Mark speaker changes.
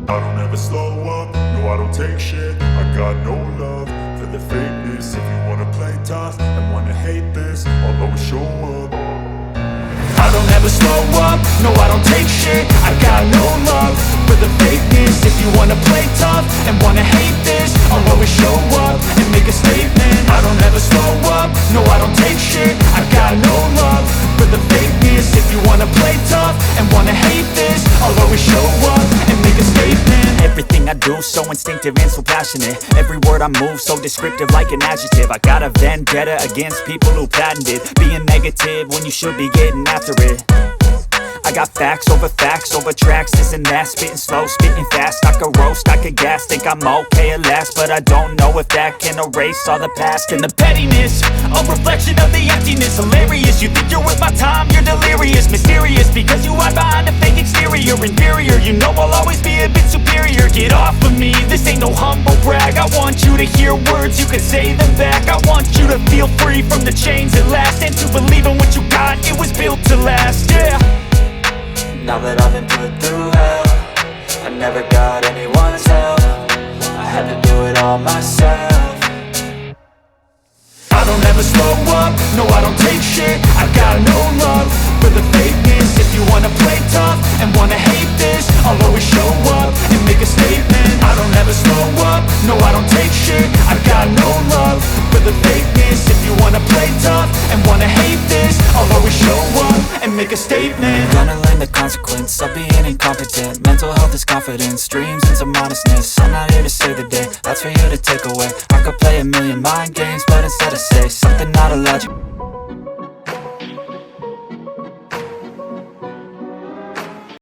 Speaker 1: I don't ever slow up, no I don't take shit. I got no love for the fakeness. If you wanna play tough and wanna hate this, I'll always show up. I don't ever slow up, no I don't take shit. I got no love for the fakeness. If you wanna play tough and wanna hate this, I'll always show up and make a statement. I don't ever slow up, no I don't take shit. I got no love for the fakeness. If you wanna play tough and wanna hate this, I'll always show up and make a statement.
Speaker 2: Everything I do so instinctive and so passionate. Every word I move so descriptive like an adjective. I got a vendetta against people who patented being negative when you should be getting after it. I got facts over tracks, this and that. Spitting slow, spitting fast. I could roast, I could gas. Think I'm okay at last, but I don't know if that can erase all the past. And the pettiness, a reflection of the emptiness. Hilarious, you think you're worth my time, you're delirious. Mysterious, because you hide behind a fake exterior. Inferior, you know I'll always be a bit superior. Get off of me, this ain't no humble brag. I want you to hear words, you can say them back. I want you to feel free from the chains at last, and to believe in what you got, it was built to last, yeah.
Speaker 3: Now that I've been put through hell, I never got anyone's help. I had to do it all myself.
Speaker 1: I don't ever slow up, no I don't take shit. I got no love for the fakeness. If you wanna play tough and wanna hate this, I'll always show up and make a statement. I don't ever slow up, no I don't take shit. I got no love for the fakeness. If you wanna play tough and wanna hate this, I'll always show up and make a statement.
Speaker 3: Gonna learn the consequence of being incompetent. Mental health is confidence, dreams and some modestness. I'm not here to save the day, that's for you to take away. I could play a million mind games, but instead I say something not illogical.